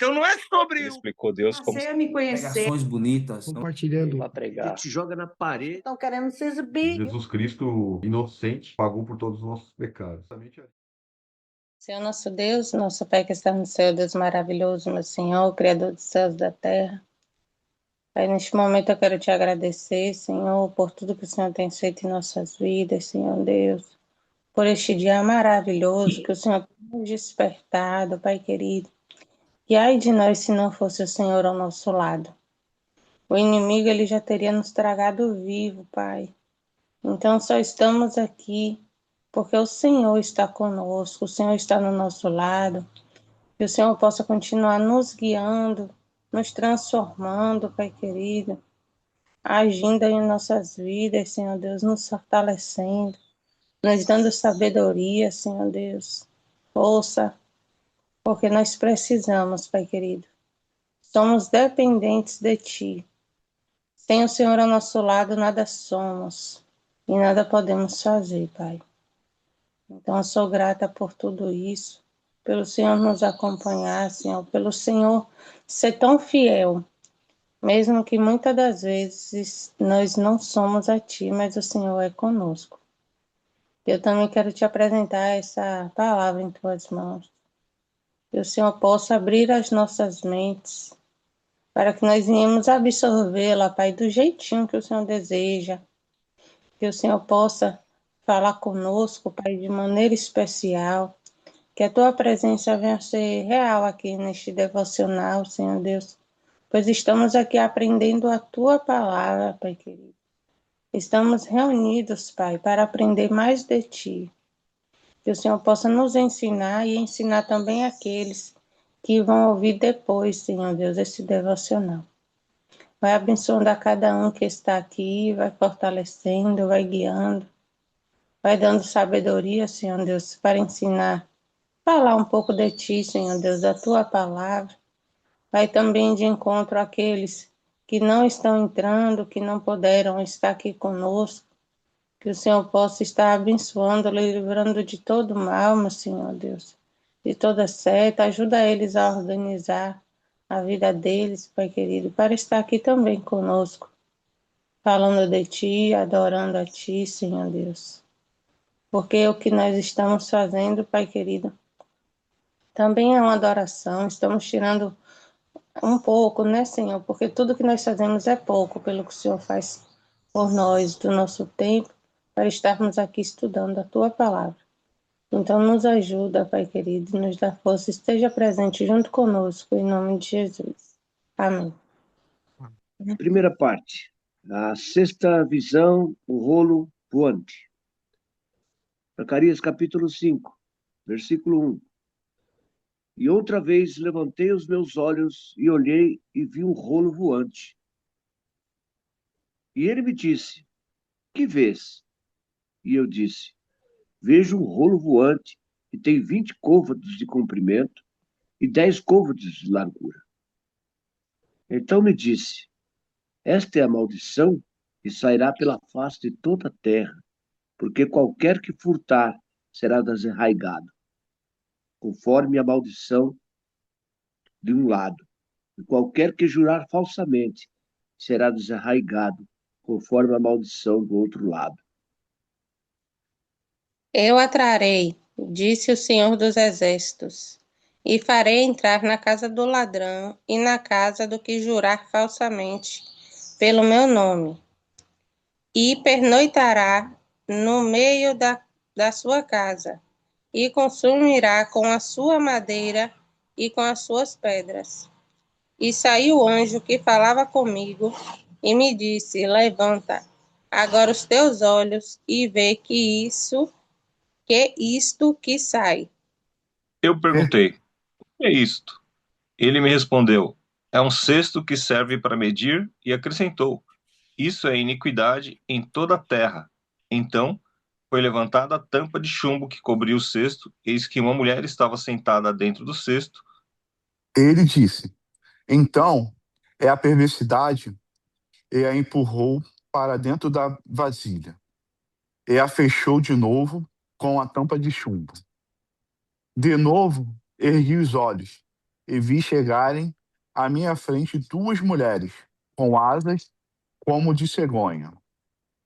Então não é sobre Ele explicou Deus como Passei a me conhecer. Pregações bonitas. Compartilhando. para pregar. te joga na parede. Estão querendo se exibir. Jesus Cristo, inocente, pagou por todos os nossos pecados. Senhor nosso Deus, nosso Pai que está no céu, Deus maravilhoso, meu Senhor, Criador dos céus e da terra. Pai, neste momento eu quero te agradecer, Senhor, por tudo que o Senhor tem feito em nossas vidas, Senhor Deus, por este dia maravilhoso que o Senhor tem nos despertado, Pai querido. E ai de nós se não fosse o Senhor ao nosso lado. O inimigo, ele já teria nos tragado vivo, Pai. Então só estamos aqui porque o Senhor está conosco, o Senhor está no nosso lado, que o Senhor possa continuar nos guiando, nos transformando, Pai querido, agindo em nossas vidas, Senhor Deus, nos fortalecendo, nos dando sabedoria, Senhor Deus, força, porque nós precisamos, Pai querido. Somos dependentes de Ti. Sem o Senhor ao nosso lado, nada somos e nada podemos fazer, Pai. Então, eu sou grata por tudo isso, pelo Senhor nos acompanhar, Senhor, pelo Senhor ser tão fiel, mesmo que muitas das vezes nós não somos a Ti, mas o Senhor é conosco. Eu também quero te apresentar essa palavra em Tuas mãos, que o Senhor possa abrir as nossas mentes, para que nós venhamos absorvê-la, Pai, do jeitinho que o Senhor deseja, que o Senhor possa falar conosco, Pai, de maneira especial, que a Tua presença venha ser real aqui neste devocional, Senhor Deus, pois estamos aqui aprendendo a Tua palavra, Pai querido. Estamos reunidos, Pai, para aprender mais de Ti, que o Senhor possa nos ensinar e ensinar também aqueles que vão ouvir depois, Senhor Deus, esse devocional. Vai abençoando a cada um que está aqui, vai fortalecendo, vai guiando, vai dando sabedoria, Senhor Deus, para ensinar, falar um pouco de Ti, Senhor Deus, da Tua palavra. Vai também de encontro àqueles que não estão entrando, que não puderam estar aqui conosco, que o Senhor possa estar abençoando, livrando de todo mal, meu Senhor Deus, de toda seta. Ajuda eles a organizar a vida deles, Pai querido, para estar aqui também conosco, falando de Ti, adorando a Ti, Senhor Deus. Porque o que nós estamos fazendo, Pai querido, também é uma adoração. Estamos tirando um pouco, né, Senhor? Porque tudo que nós fazemos é pouco pelo que o Senhor faz por nós, do nosso tempo, para estarmos aqui estudando a Tua palavra. Então nos ajuda, Pai querido, nos dá força, esteja presente junto conosco, em nome de Jesus. Amém. Primeira parte, a sexta visão, o rolo voante. Zacarias capítulo 5, versículo 1. E outra vez levantei os meus olhos e olhei e vi um rolo voante. E ele me disse, que vês? E eu disse, vejo um rolo voante que tem 20 côvados de comprimento e 10 côvados de largura. Então me disse, esta é a maldição que sairá pela face de toda a terra, porque qualquer que furtar será desarraigado, conforme a maldição de um lado, e qualquer que jurar falsamente será desarraigado, conforme a maldição do outro lado. Eu a trarei, disse o Senhor dos Exércitos, e farei entrar na casa do ladrão e na casa do que jurar falsamente pelo meu nome, e pernoitará no meio da sua casa, e consumirá com a sua madeira e com as suas pedras. E saiu o anjo que falava comigo e me disse, levanta agora os teus olhos e vê que isto que sai. Eu perguntei, o que é isto? Ele me respondeu, é um cesto que serve para medir, e acrescentou, isso é iniquidade em toda a terra. Então foi levantada a tampa de chumbo que cobria o cesto, eis que uma mulher estava sentada dentro do cesto. Ele disse: então é a perversidade, e a empurrou para dentro da vasilha, e a fechou de novo com a tampa de chumbo. De novo ergui os olhos, e vi chegarem à minha frente 2 mulheres, com asas como de cegonha.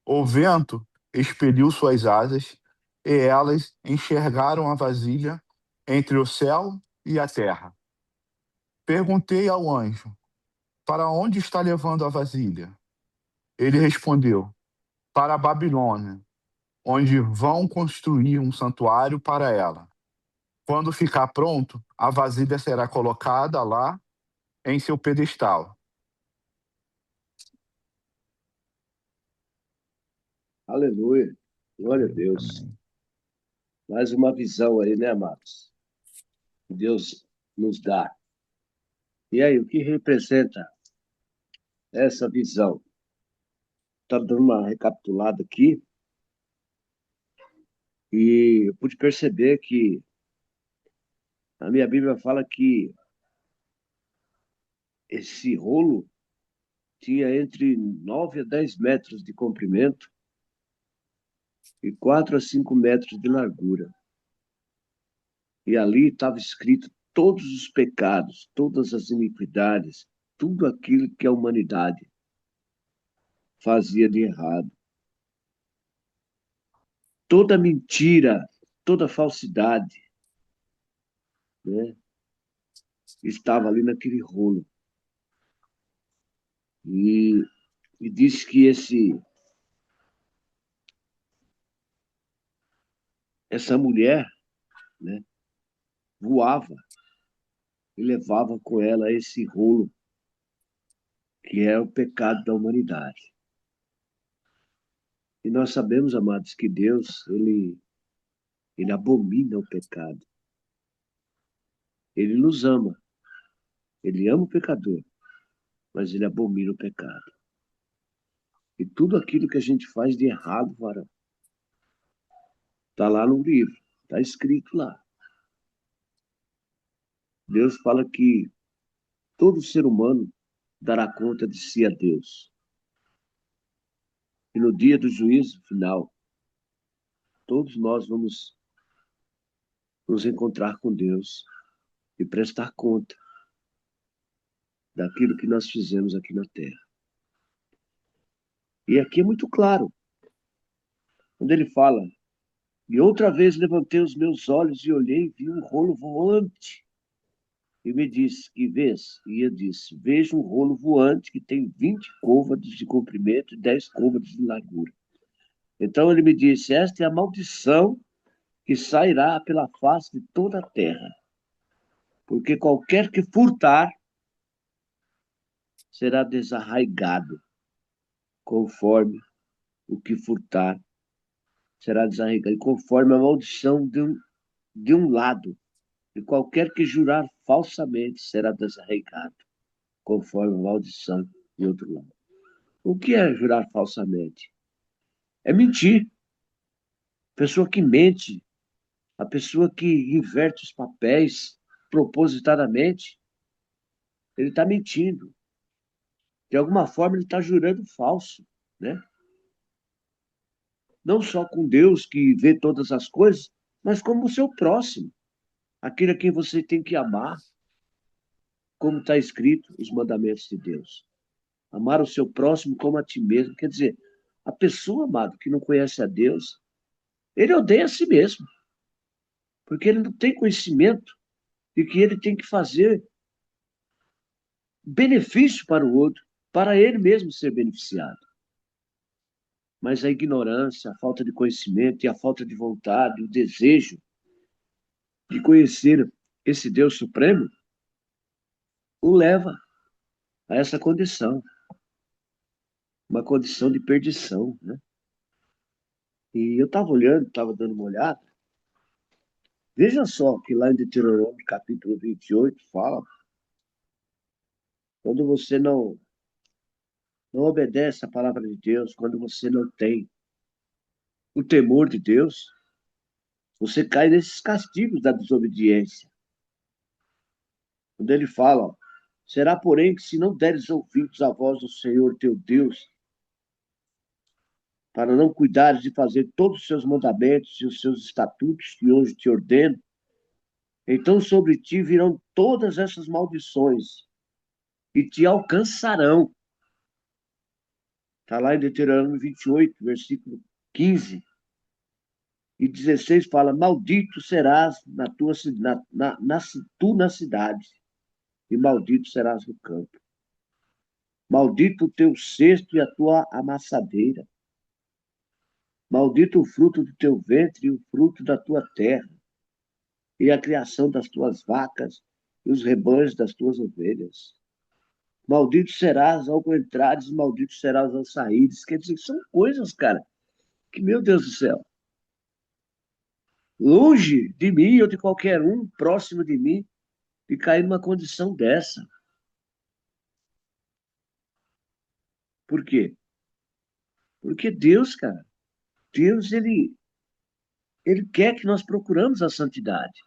O vento expeliu suas asas, e elas enxergaram a vasilha entre o céu e a terra. Perguntei ao anjo: para onde está levando a vasilha? Ele respondeu: para a Babilônia, onde vão construir um santuário para ela. Quando ficar pronto, a vasilha será colocada lá em seu pedestal. Aleluia. Glória a Deus. Amém. Mais uma visão aí, né, amados? Que Deus nos dá. E aí, o que representa essa visão? Está dando uma recapitulada aqui e eu pude perceber que a minha Bíblia fala que esse rolo tinha entre 9 a 10 metros de comprimento e 4 a 5 metros de largura. E ali estava escrito todos os pecados, todas as iniquidades, tudo aquilo que a humanidade fazia de errado. Toda mentira, toda falsidade, né, estava ali naquele rolo. E, e diz que essa mulher, né, voava e levava com ela esse rolo, que é o pecado da humanidade. E nós sabemos, amados, que Deus, ele abomina o pecado. Ele nos ama. Ele ama o pecador, mas ele abomina o pecado. E tudo aquilo que a gente faz de errado, varão, está lá no livro, está escrito lá. Deus fala que todo ser humano dará conta de si a Deus. E no dia do juízo final, todos nós vamos nos encontrar com Deus e prestar conta daquilo que nós fizemos aqui na terra. E aqui é muito claro, quando ele fala: e outra vez levantei os meus olhos e olhei e vi um rolo voante. E me disse: que vês? E eu disse: vejo um rolo voante que tem 20 côvados de comprimento e 10 côvados de largura. Então ele me disse: esta é a maldição que sairá pela face de toda a terra. Porque qualquer que furtar será desarraigado, conforme o que furtar será desarraigado, conforme a maldição de um lado. E qualquer que jurar falsamente será desarraigado, conforme a maldição de outro lado. O que é jurar falsamente? É mentir. A pessoa que mente, a pessoa que inverte os papéis propositadamente, ele está mentindo. De alguma forma, ele está jurando falso, né? Não só com Deus, que vê todas as coisas, mas como o seu próximo, aquele a quem você tem que amar, como está escrito os mandamentos de Deus. Amar o seu próximo como a ti mesmo. Quer dizer, a pessoa, amado, que não conhece a Deus, ele odeia a si mesmo, porque ele não tem conhecimento de que ele tem que fazer benefício para o outro, para ele mesmo ser beneficiado. Mas a ignorância, a falta de conhecimento e a falta de vontade, o desejo de conhecer esse Deus Supremo, o leva a essa condição, uma condição de perdição, né? E eu estava olhando, estava dando uma olhada, veja só que lá em Deuteronômio, capítulo 28, fala, quando você não obedece à palavra de Deus, quando você não tem o temor de Deus, você cai nesses castigos da desobediência. Quando ele fala: ó, será, porém, que se não deres ouvidos à voz do Senhor teu Deus, para não cuidares de fazer todos os seus mandamentos e os seus estatutos que hoje te ordeno, Então sobre ti virão todas essas maldições e te alcançarão. Está lá em Deuteronômio 28, versículo 15 e 16 fala: maldito serás tu na cidade, e maldito serás no campo. Maldito o teu cesto e a tua amassadeira. Maldito o fruto do teu ventre e o fruto da tua terra, e a criação das tuas vacas e os rebanhos das tuas ovelhas. Maldito serás ao entrares, maldito serás ao saíres. Quer dizer, são coisas, cara, que, meu Deus do céu, longe de mim ou de qualquer um próximo de mim, de cair numa condição dessa. Por quê? Porque Deus, cara, Deus, ele quer que nós procuramos a santidade.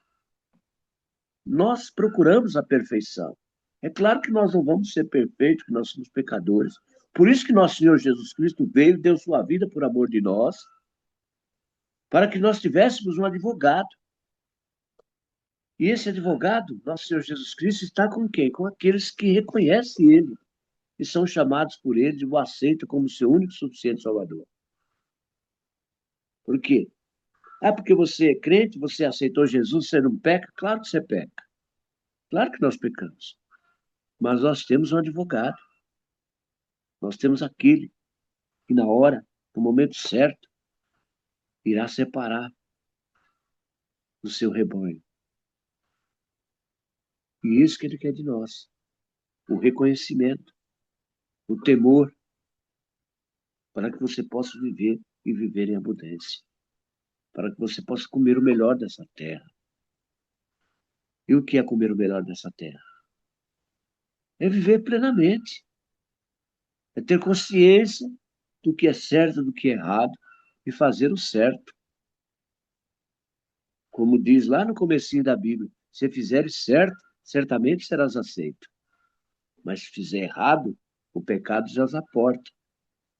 Nós procuramos a perfeição. É claro que nós não vamos ser perfeitos, que nós somos pecadores. Por isso que nosso Senhor Jesus Cristo veio, deu sua vida por amor de nós, para que nós tivéssemos um advogado. E esse advogado, nosso Senhor Jesus Cristo, está com quem? Com aqueles que reconhecem Ele e são chamados por Ele e o aceitam como seu único e suficiente Salvador. Por quê? Ah, porque você é crente, você aceitou Jesus, você não peca? Claro que você peca. Claro que nós pecamos. Mas nós temos um advogado. Nós temos aquele que na hora, no momento certo, irá separar o seu rebanho. E isso que ele quer de nós. O reconhecimento, o temor, para que você possa viver e viver em abundância. Para que você possa comer o melhor dessa terra. E o que é comer o melhor dessa terra? É viver plenamente. É ter consciência do que é certo, do que é errado, e fazer o certo. Como diz lá no comecinho da Bíblia, se fizeres certo, certamente serás aceito. Mas se fizer errado, o pecado já a porta.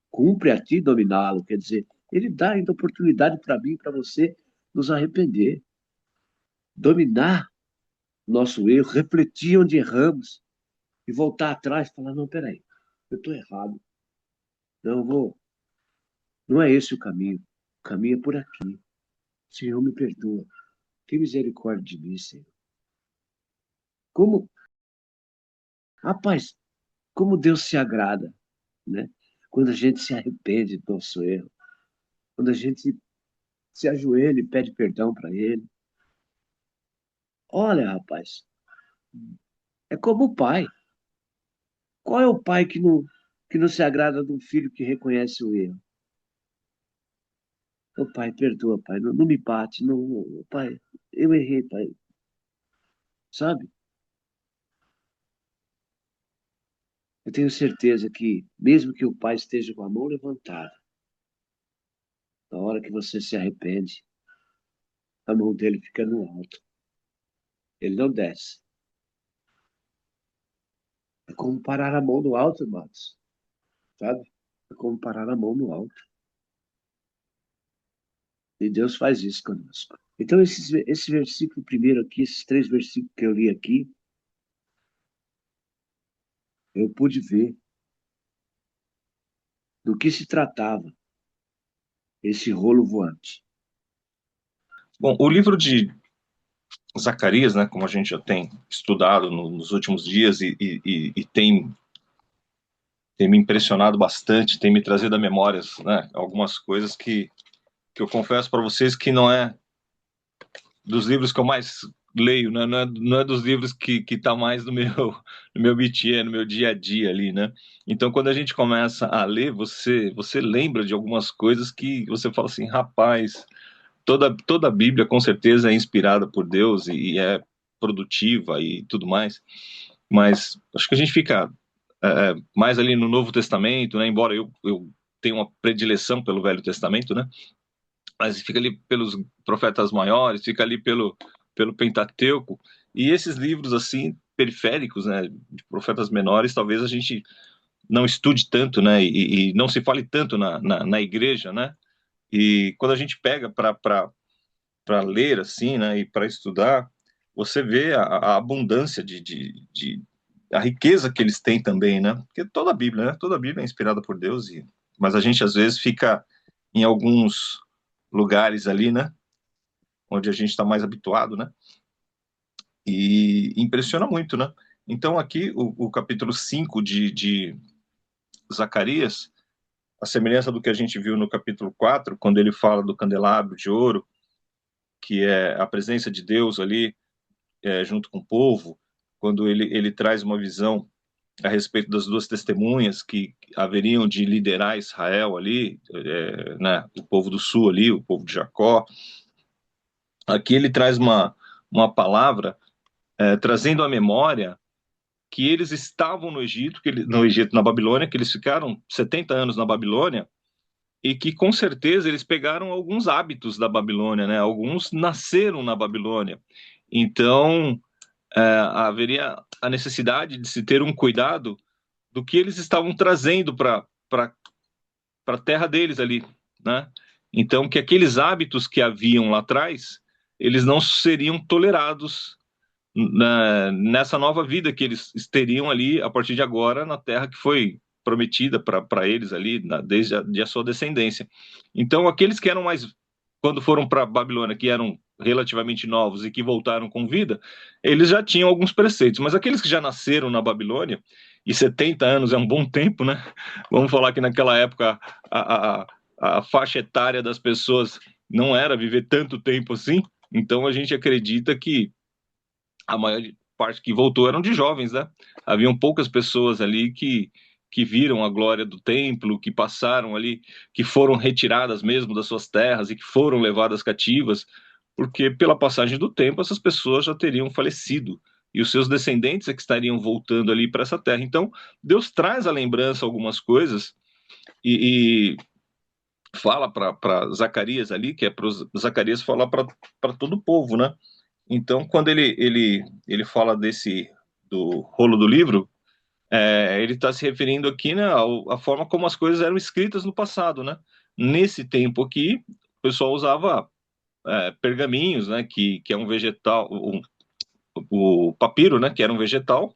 Cumpre a ti dominá-lo, quer dizer, ele dá ainda oportunidade para mim e para você nos arrepender. Dominar nosso erro, refletir onde erramos e voltar atrás e falar, não, peraí, eu estou errado. Não vou. Não é esse o caminho. O caminho é por aqui. Senhor, me perdoa. Tem misericórdia de mim, Senhor. Como, rapaz, como Deus se agrada, né? Quando a gente se arrepende do nosso erro, quando a gente se ajoelha e pede perdão para Ele. Olha, rapaz, é como o pai. Qual é o pai que não se agrada de um filho que reconhece o erro? Ô pai, perdoa, pai, não me bate, não, pai, eu errei, pai. Sabe? Eu tenho certeza que, mesmo que o pai esteja com a mão levantada, na hora que você se arrepende, a mão dele fica no alto. Ele não desce. É como parar a mão no alto, irmãos. Sabe? É como parar a mão no alto. E Deus faz isso conosco. Então, esse versículo primeiro aqui, esses 3 versículos que eu li aqui, eu pude ver do que se tratava esse rolo voante. Bom, o livro de Zacarias, né, como a gente já tem estudado nos últimos dias e tem me impressionado bastante, tem me trazido à memória, né, algumas coisas que eu confesso para vocês que não é dos livros que eu mais leio, né, não é dos livros que tá mais no meu métier, no meu dia a dia ali, né? Então, quando a gente começa a ler, você lembra de algumas coisas que você fala assim, rapaz, toda a Bíblia com certeza é inspirada por Deus e é produtiva e tudo mais, mas acho que a gente fica mais ali no Novo Testamento, né? Embora eu tenha uma predileção pelo Velho Testamento, né? Mas fica ali pelos profetas maiores, fica ali pelo Pentateuco, e esses livros assim periféricos, né, de profetas menores, talvez a gente não estude tanto, né, e não se fale tanto na igreja, né, e quando a gente pega para ler assim, né, e para estudar, você vê a abundância a riqueza que eles têm também, né? Porque toda a Bíblia, né? Toda a Bíblia é inspirada por Deus, mas a gente às vezes fica em alguns lugares ali, né? Onde a gente está mais habituado, né? E impressiona muito, né? Então aqui o capítulo 5 de Zacarias, a semelhança do que a gente viu no capítulo 4, quando ele fala do candelabro de ouro, que é a presença de Deus ali, junto com o povo, quando ele traz uma visão a respeito das duas testemunhas que haveriam de liderar Israel ali, né, o povo do sul ali, o povo de Jacó. Aqui ele traz uma palavra trazendo à memória que eles estavam no Egito, na Babilônia, que eles ficaram 70 anos na Babilônia, e que com certeza eles pegaram alguns hábitos da Babilônia, né? Alguns nasceram na Babilônia. Então, haveria a necessidade de se ter um cuidado do que eles estavam trazendo para a terra deles ali, né? Então, que aqueles hábitos que haviam lá atrás, eles não seriam tolerados nessa nova vida que eles teriam ali a partir de agora na terra que foi prometida para eles ali, desde a sua descendência. Então, aqueles que eram mais, quando foram para Babilônia, que eram relativamente novos e que voltaram com vida, eles já tinham alguns preceitos, mas aqueles que já nasceram na Babilônia, e 70 anos é um bom tempo, né? Vamos falar que naquela época a faixa etária das pessoas não era viver tanto tempo assim, então a gente acredita que a maior parte que voltou eram de jovens, né? Haviam poucas pessoas ali que viram a glória do templo, que passaram ali, que foram retiradas mesmo das suas terras e que foram levadas cativas, porque pela passagem do tempo essas pessoas já teriam falecido e os seus descendentes é que estariam voltando ali para essa terra. Então, Deus traz à lembrança algumas coisas e fala para Zacarias ali, que é para Zacarias falar para todo o povo, né? Então, quando ele fala do rolo do livro, ele está se referindo aqui, né, à forma como as coisas eram escritas no passado, né? Nesse tempo aqui, o pessoal usava pergaminhos, né, que é um vegetal, o papiro, né, que era um vegetal,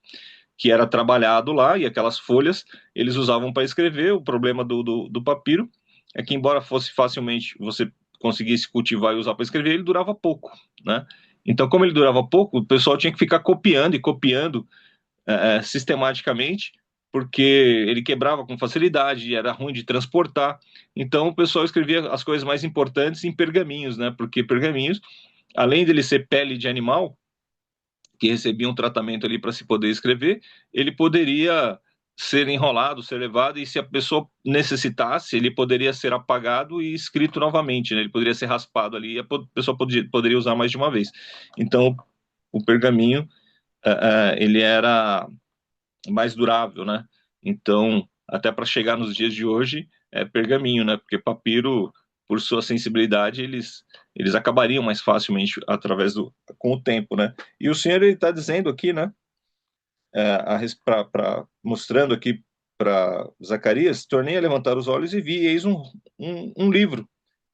que era trabalhado lá, e aquelas folhas eles usavam para escrever. O problema do papiro é que, embora fosse facilmente você conseguisse cultivar e usar para escrever, ele durava pouco, né? Então, como ele durava pouco, o pessoal tinha que ficar copiando e copiando sistematicamente, porque ele quebrava com facilidade, era ruim de transportar. Então, o pessoal escrevia as coisas mais importantes em pergaminhos, né? Porque pergaminhos, além de ele ser pele de animal, que recebia um tratamento ali para se poder escrever, ele poderia ser enrolado, ser levado, e se a pessoa necessitasse, ele poderia ser apagado e escrito novamente, né? Ele poderia ser raspado ali e a pessoa poderia usar mais de uma vez. Então, o pergaminho, ele era mais durável, né? Então, até para chegar nos dias de hoje, é pergaminho, né? Porque papiro, por sua sensibilidade, eles acabariam mais facilmente com o tempo, né? E o Senhor está dizendo aqui, né? Mostrando aqui para Zacarias, tornei a levantar os olhos e vi, eis um livro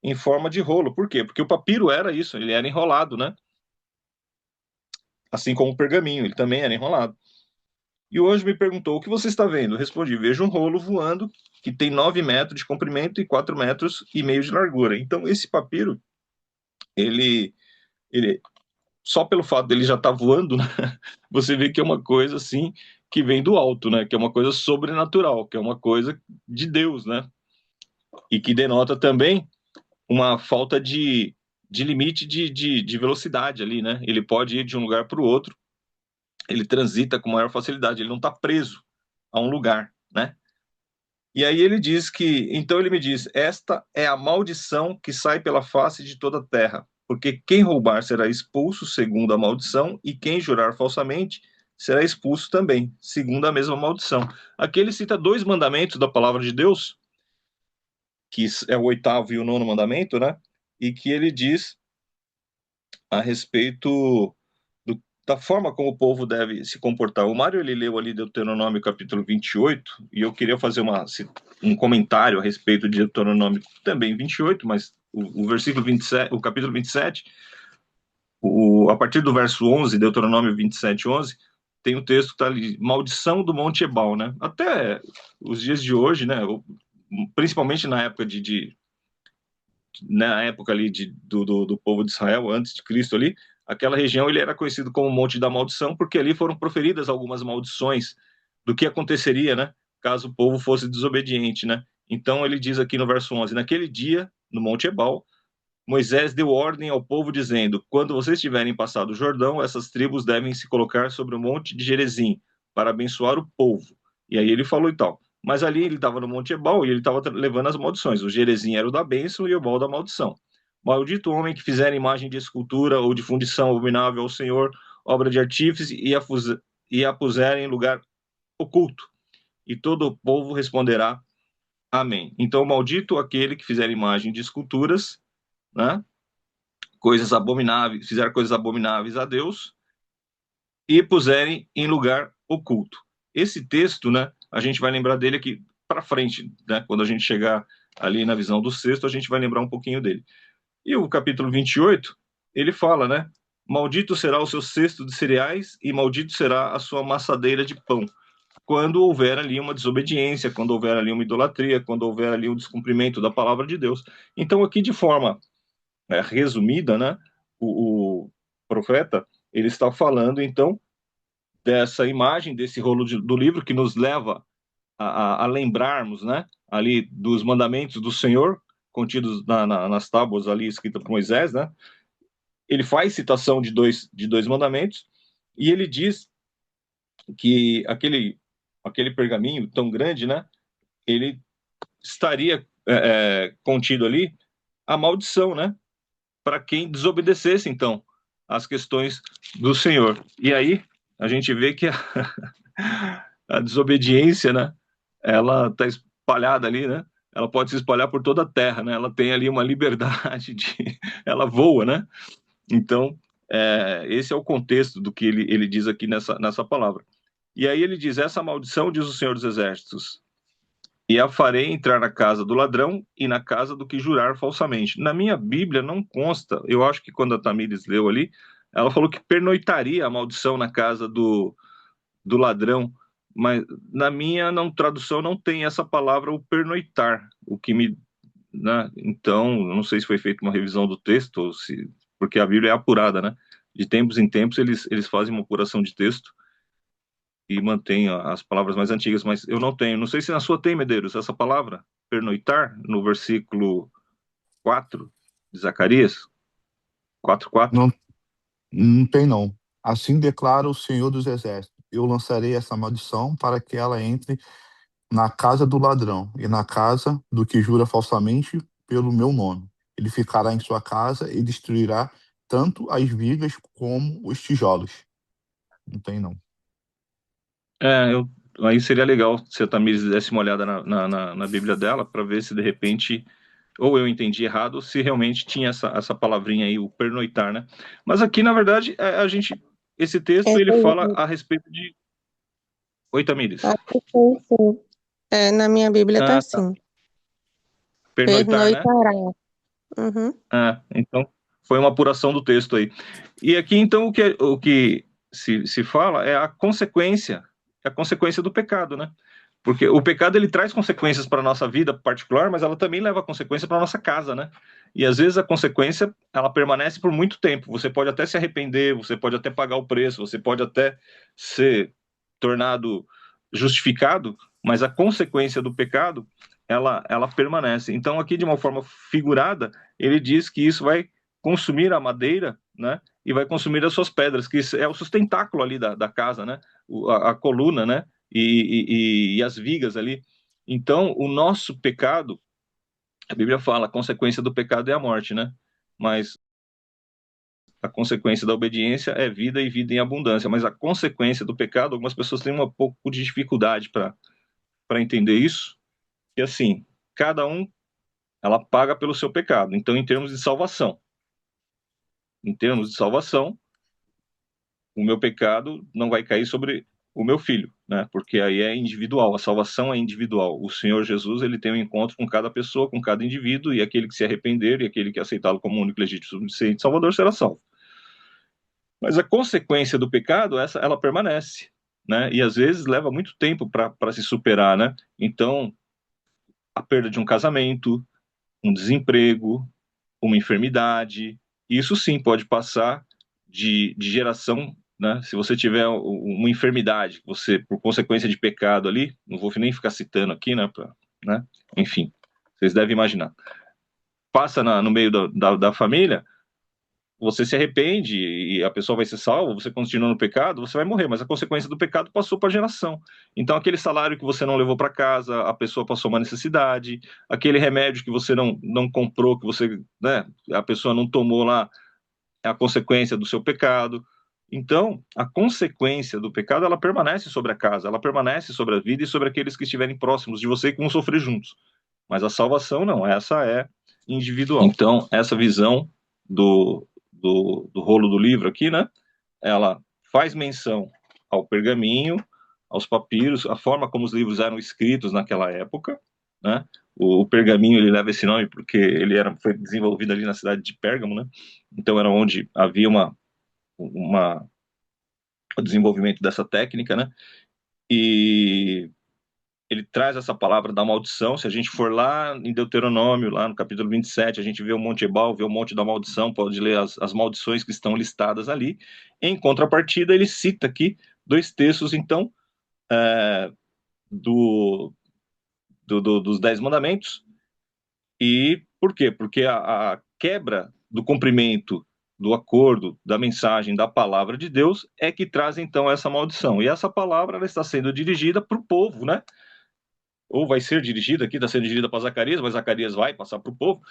em forma de rolo. Por quê? Porque o papiro era isso, ele era enrolado, né? Assim como o pergaminho, ele também era enrolado. E o anjo me perguntou: o que você está vendo? Eu respondi: vejo um rolo voando que tem 9 metros de comprimento e 4,5 metros de largura. Então, esse papiro, ele só pelo fato dele já estar voando, né, você vê que é uma coisa assim que vem do alto, né? Que é uma coisa sobrenatural, que é uma coisa de Deus, né? E que denota também uma falta de limite de velocidade ali, né? Ele pode ir de um lugar para o outro, ele transita com maior facilidade, ele não está preso a um lugar, né? E aí então ele me diz: esta é a maldição que sai pela face de toda a terra, porque quem roubar será expulso segundo a maldição, e quem jurar falsamente será expulso também, segundo a mesma maldição. Aqui ele cita 2 mandamentos da palavra de Deus, que é o 8º e o 9º mandamento, né? E que ele diz a respeito da forma como o povo deve se comportar. O Mário, ele leu ali Deuteronômio capítulo 28, e eu queria fazer um comentário a respeito de Deuteronômio também 28, mas o versículo 27, o capítulo 27, A partir do verso 11, Deuteronômio 27, 11, tem um texto que está ali, maldição do Monte Ebal, né? Até os dias de hoje, né? Principalmente na época na época ali do povo de Israel, antes de Cristo ali, aquela região ele era conhecido como Monte da Maldição, porque ali foram proferidas algumas maldições do que aconteceria, né? Caso o povo fosse desobediente, né? Então ele diz aqui no verso 11, naquele dia, no Monte Ebal, Moisés deu ordem ao povo dizendo, quando vocês tiverem passado o Jordão, essas tribos devem se colocar sobre o monte de Gerizim, para abençoar o povo. E aí ele falou e tal. Mas ali ele estava no Monte Ebal e ele estava levando as maldições. O Gerizim era o da bênção e o Ebal da maldição. Maldito o homem que fizer imagem de escultura ou de fundição abominável ao Senhor, obra de artífice, e a puser em lugar oculto. E todo o povo responderá, amém. Então, maldito aquele que fizer imagem de esculturas, né? Coisas abomináveis, fizer coisas abomináveis a Deus e puserem em lugar oculto. Esse texto, né, a gente vai lembrar dele aqui para frente, né? Quando a gente chegar ali na visão do sexto, a gente vai lembrar um pouquinho dele. E o capítulo 28, ele fala, né? Maldito será o seu cesto de cereais e maldito será a sua amassadeira de pão. Quando houver ali uma desobediência, quando houver ali uma idolatria, quando houver ali um descumprimento da palavra de Deus. Então, aqui de forma resumida, né? O profeta ele está falando então dessa imagem, desse rolo do livro que nos leva a lembrarmos, né? Ali dos mandamentos do Senhor contidos nas tábuas ali escritas por Moisés, né? Ele faz citação de dois mandamentos e ele diz que aquele pergaminho tão grande, né? Ele estaria contido ali a maldição, né? Para quem desobedecesse, então, as questões do Senhor. E aí, a gente vê que a desobediência, né, ela está espalhada ali, né? Ela pode se espalhar por toda a terra, né? Ela tem ali uma liberdade ela voa, né? Então, esse é o contexto do que ele diz aqui nessa palavra. E aí ele diz, essa maldição, diz o Senhor dos Exércitos, e a farei entrar na casa do ladrão e na casa do que jurar falsamente. Na minha Bíblia não consta, eu acho que quando a Tamires leu ali, ela falou que pernoitaria a maldição na casa do ladrão, mas na minha tradução não tem essa palavra, o pernoitar, o que me... Né? Então, não sei se foi feita uma revisão do texto, ou se, porque a Bíblia é apurada, né? De tempos em tempos eles fazem uma apuração de texto, e mantém as palavras mais antigas, mas eu não tenho. Não sei se na sua tem, Medeiros, essa palavra, pernoitar, no versículo 4 de Zacarias, 4:4. Não, não tem, não. Assim declara o Senhor dos Exércitos: eu lançarei essa maldição para que ela entre na casa do ladrão e na casa do que jura falsamente pelo meu nome. Ele ficará em sua casa e destruirá tanto as vigas como os tijolos. Não tem, não. Aí seria legal se a Tamires desse uma olhada na Bíblia dela, para ver se de repente, ou eu entendi errado, ou se realmente tinha essa palavrinha aí, o pernoitar, né? Mas aqui, na verdade, esse texto, ele fala a respeito de... Oi, Tamires. Aqui tem sim. Na minha Bíblia tá Tá. assim. Pernoitar, né? Pernoitará. Uhum. Então, foi uma apuração do texto aí. E aqui, então, o que se fala é a consequência do pecado, né? Porque o pecado, ele traz consequências para a nossa vida particular, mas ela também leva consequência para a nossa casa, né? E às vezes a consequência, ela permanece por muito tempo. Você pode até se arrepender, você pode até pagar o preço, você pode até ser tornado justificado, mas a consequência do pecado, ela permanece. Então, aqui, de uma forma figurada, ele diz que isso vai consumir a madeira, né? E vai consumir as suas pedras, que isso é o sustentáculo ali da casa, né? A coluna, né? E as vigas ali. Então, o nosso pecado, a Bíblia fala, a consequência do pecado é a morte, né? Mas a consequência da obediência é vida e vida em abundância. Mas a consequência do pecado, algumas pessoas têm um pouco de dificuldade para entender isso. E assim, cada um, ela paga pelo seu pecado. Então, em termos de salvação, o meu pecado não vai cair sobre o meu filho, né? Porque aí é individual, a salvação é individual. O Senhor Jesus, ele tem um encontro com cada pessoa, com cada indivíduo, e aquele que se arrepender e aquele que aceitá-lo como único legítimo e Salvador será salvo. Mas a consequência do pecado, ela permanece, né? E às vezes leva muito tempo para se superar, né? Então, a perda de um casamento, um desemprego, uma enfermidade, isso sim pode passar de geração, né? Se você tiver uma enfermidade, você, por consequência de pecado ali, não vou nem ficar citando aqui, né? Né? Enfim, vocês devem imaginar. Passa no meio da família, você se arrepende e a pessoa vai ser salva, você continua no pecado, você vai morrer, mas a consequência do pecado passou para a geração. Então, aquele salário que você não levou para casa, a pessoa passou uma necessidade, aquele remédio que você não comprou, que você, né, a pessoa não tomou lá, é a consequência do seu pecado. Então, a consequência do pecado, ela permanece sobre a casa, ela permanece sobre a vida e sobre aqueles que estiverem próximos de você e que vão sofrer juntos. Mas a salvação não, essa é individual. Então, essa visão do rolo do livro aqui, né? Ela faz menção ao pergaminho, aos papiros, a forma como os livros eram escritos naquela época, né? O pergaminho ele leva esse nome porque foi desenvolvido ali na cidade de Pérgamo, né? Então era onde havia o desenvolvimento dessa técnica, né? E ele traz essa palavra da maldição. Se a gente for lá em Deuteronômio, lá no capítulo 27, a gente vê o Monte Ebal, vê o Monte da Maldição, pode ler as maldições que estão listadas ali. Em contrapartida, ele cita aqui 2 textos, então, dos 10 mandamentos. E por quê? Porque a quebra do cumprimento do acordo, da mensagem, da palavra de Deus é que traz, então, essa maldição. E essa palavra ela está sendo dirigida para o povo, né? Ou vai ser dirigida, aqui está sendo dirigida para Zacarias, mas Zacarias vai passar para o povo,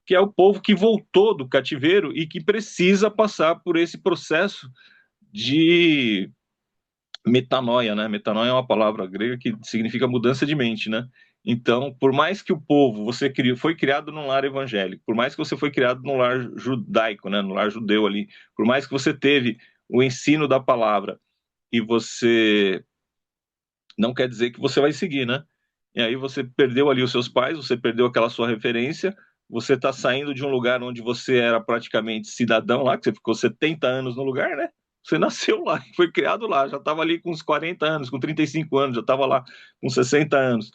que é o povo que voltou do cativeiro e que precisa passar por esse processo de metanoia, né? Metanoia é uma palavra grega que significa mudança de mente, né? Então, por mais que o povo, foi criado num lar evangélico, por mais que você foi criado num lar judaico, né? No lar judeu ali, por mais que você teve o ensino da palavra e você não quer dizer que você vai seguir, né? E aí você perdeu ali os seus pais, você perdeu aquela sua referência, você está saindo de um lugar onde você era praticamente cidadão lá, que você ficou 70 anos no lugar, né? Você nasceu lá, foi criado lá, já estava ali com uns 40 anos, com 35 anos, já estava lá com 60 anos.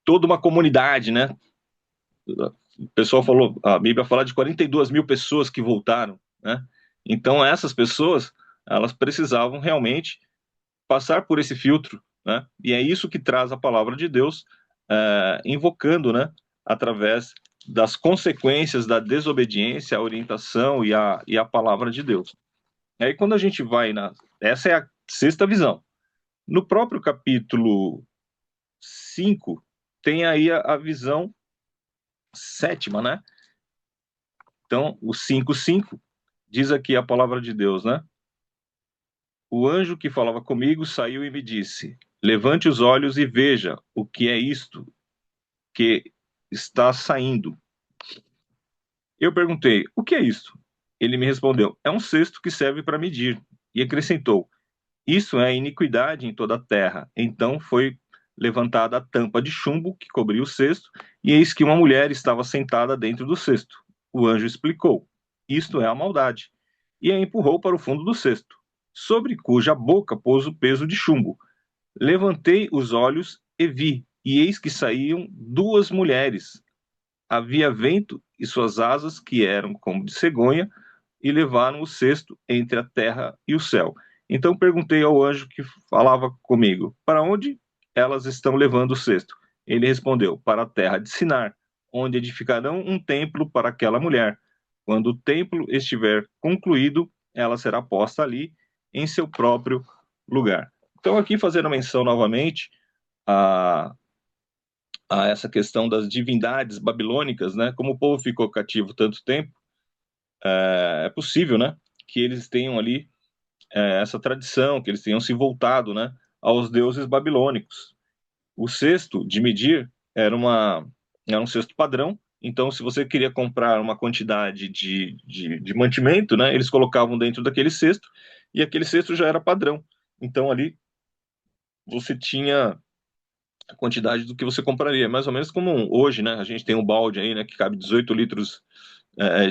Toda uma comunidade, né? O pessoal falou, a Bíblia fala de 42 mil pessoas que voltaram, né? Então essas pessoas, elas precisavam realmente passar por esse filtro, né? E é isso que traz a palavra de Deus, invocando, né? Através das consequências da desobediência, a orientação e a palavra de Deus. E aí quando a gente vai essa é a 6ª visão. No próprio capítulo 5, tem aí a visão 7ª, né? Então, o 5:5 diz aqui a palavra de Deus, né? O anjo que falava comigo saiu e me disse: levante os olhos e veja o que é isto que está saindo. Eu perguntei: o que é isto? Ele me respondeu: é um cesto que serve para medir. E acrescentou: isso é iniquidade em toda a terra. Então foi levantada a tampa de chumbo que cobria o cesto, e eis que uma mulher estava sentada dentro do cesto. O anjo explicou: isto é a maldade, e a empurrou para o fundo do cesto, sobre cuja boca pôs o peso de chumbo. Levantei os olhos e vi, e eis que saíam 2 mulheres. Havia vento e suas asas, que eram como de cegonha, e levaram o cesto entre a terra e o céu. Então perguntei ao anjo que falava comigo: para onde elas estão levando o cesto? Ele respondeu: para a terra de Sinar, onde edificarão um templo para aquela mulher. Quando o templo estiver concluído, ela será posta ali, em seu próprio lugar. Então, aqui fazendo menção novamente a essa questão das divindades babilônicas, né? Como o povo ficou cativo tanto tempo, é possível, né? Que eles tenham ali essa tradição, que eles tenham se voltado, né? Aos deuses babilônicos. O cesto de medir era um cesto padrão. Então, se você queria comprar uma quantidade de mantimento, né? Eles colocavam dentro daquele cesto e aquele cesto já era padrão. Então, ali você tinha a quantidade do que você compraria. Mais ou menos como hoje, né? A gente tem um balde aí, né? Que cabe 18 litros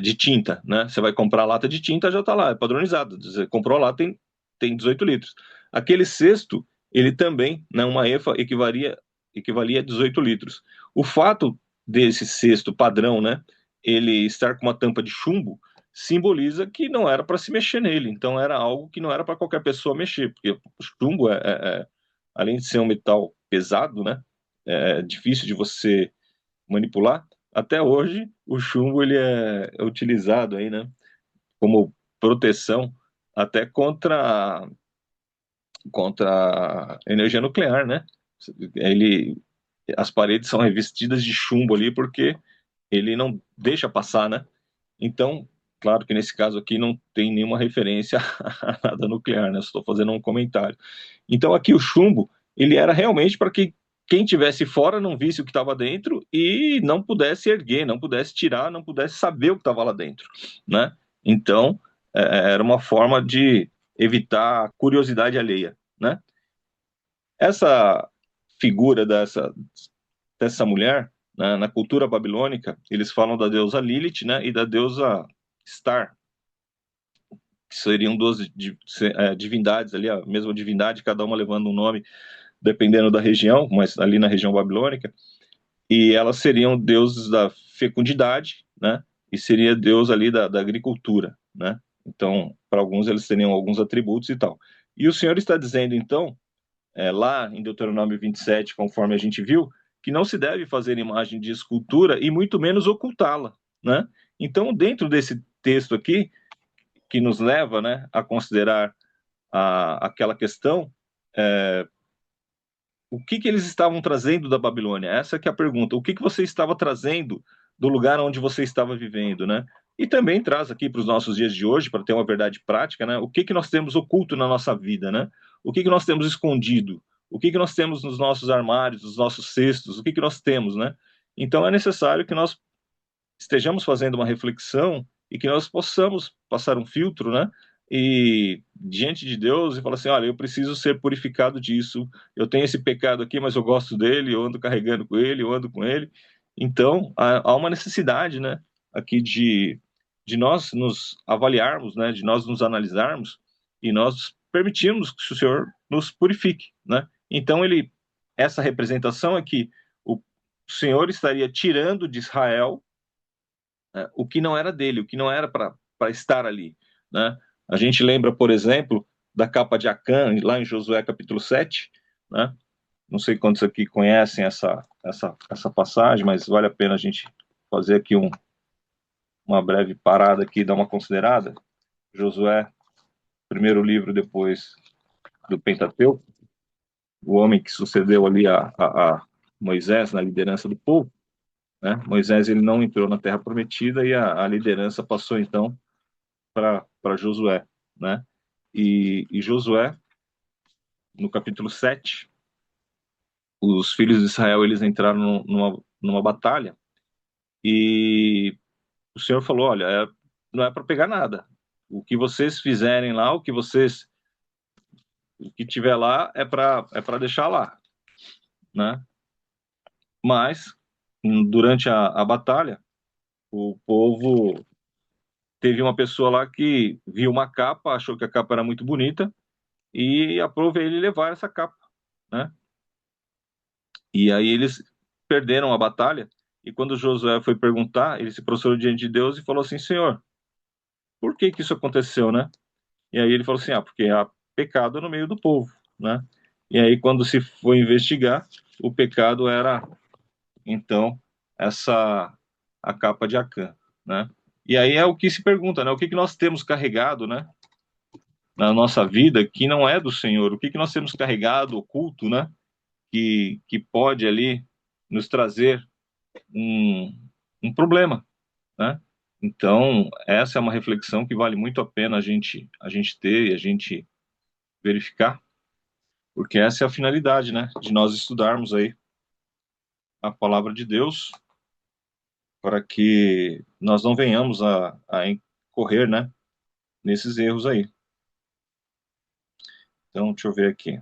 de tinta, né? Você vai comprar a lata de tinta, já está lá, é padronizado. Você comprou lá, tem 18 litros. Aquele cesto, ele também, né, uma EFA equivalia a 18 litros. O fato desse cesto padrão, né, ele estar com uma tampa de chumbo, simboliza que não era para se mexer nele. Então era algo que não era para qualquer pessoa mexer, porque o chumbo além de ser um metal pesado, né, é difícil de você manipular. Até hoje, o chumbo ele é utilizado aí, né, como proteção até contra energia nuclear, né? Ele, as paredes são revestidas de chumbo ali porque ele não deixa passar, né? Então, claro que nesse caso aqui não tem nenhuma referência a nada nuclear, né? Estou fazendo um comentário. Então aqui o chumbo, ele era realmente para que quem tivesse fora não visse o que estava dentro e não pudesse erguer, não pudesse tirar, não pudesse saber o que estava lá dentro, né? Então, era uma forma de evitar a curiosidade alheia, né? Essa figura dessa mulher, né, na cultura babilônica, eles falam da deusa Lilith, né, e da deusa Star, que seriam duas divindades ali, a mesma divindade, cada uma levando um nome dependendo da região, mas ali na região babilônica, e elas seriam deuses da fecundidade, né, e seria deus ali da agricultura, né. Então, para alguns eles teriam alguns atributos e tal. E o Senhor está dizendo, então, lá em Deuteronômio 27, conforme a gente viu, que não se deve fazer imagem de escultura e muito menos ocultá-la, né? Então, dentro desse texto aqui, que nos leva, né, a considerar aquela questão, o que eles estavam trazendo da Babilônia? Essa que é a pergunta. O que você estava trazendo do lugar onde você estava vivendo, né? E também traz aqui para os nossos dias de hoje, para ter uma verdade prática, né? O que nós temos oculto na nossa vida, né? O que nós temos escondido? O que nós temos nos nossos armários, nos nossos cestos? O que nós temos, né? Então é necessário que nós estejamos fazendo uma reflexão e que nós possamos passar um filtro, né? E diante de Deus e falar assim, olha, eu preciso ser purificado disso. Eu tenho esse pecado aqui, mas eu gosto dele, eu ando carregando com ele, eu ando com ele. Então, há uma necessidade, né, aqui de nós nos avaliarmos, né, de nós nos analisarmos e nós permitirmos que o Senhor nos purifique, né? Então, essa representação é que o Senhor estaria tirando de Israel o que não era dele, o que não era para estar ali, né? A gente lembra, por exemplo, da capa de Acã, lá em Josué capítulo 7, né? Não sei quantos aqui conhecem essa passagem, mas vale a pena a gente fazer aqui uma breve parada aqui e dar uma considerada. Josué, primeiro livro depois do Pentateuco, o homem que sucedeu ali a Moisés na liderança do povo, né? Moisés ele não entrou na Terra Prometida e a liderança passou então para Josué, né? E Josué, no capítulo 7, os filhos de Israel eles entraram numa batalha e o Senhor falou, olha, não é para pegar nada. O que vocês fizerem lá, o que tiver lá é para deixar lá, né? Mas durante a batalha, o povo teve uma pessoa lá que viu uma capa, achou que a capa era muito bonita e aprove ele levar essa capa, né? E aí eles perderam a batalha, e quando Josué foi perguntar, ele se prostrou diante de Deus e falou assim, Senhor, por que isso aconteceu, né? E aí ele falou assim, porque há pecado no meio do povo, né? E aí quando se foi investigar, o pecado era, então, a capa de Acã, né? E aí é o que se pergunta, né? O que nós temos carregado, né? Na nossa vida que não é do Senhor, o que nós temos carregado, oculto, né? Que pode ali nos trazer um problema, né? Então, essa é uma reflexão que vale muito a pena a gente ter e a gente verificar, porque essa é a finalidade, né? De nós estudarmos aí a palavra de Deus para que nós não venhamos a incorrer, né? Nesses erros aí. Então, deixa eu ver aqui.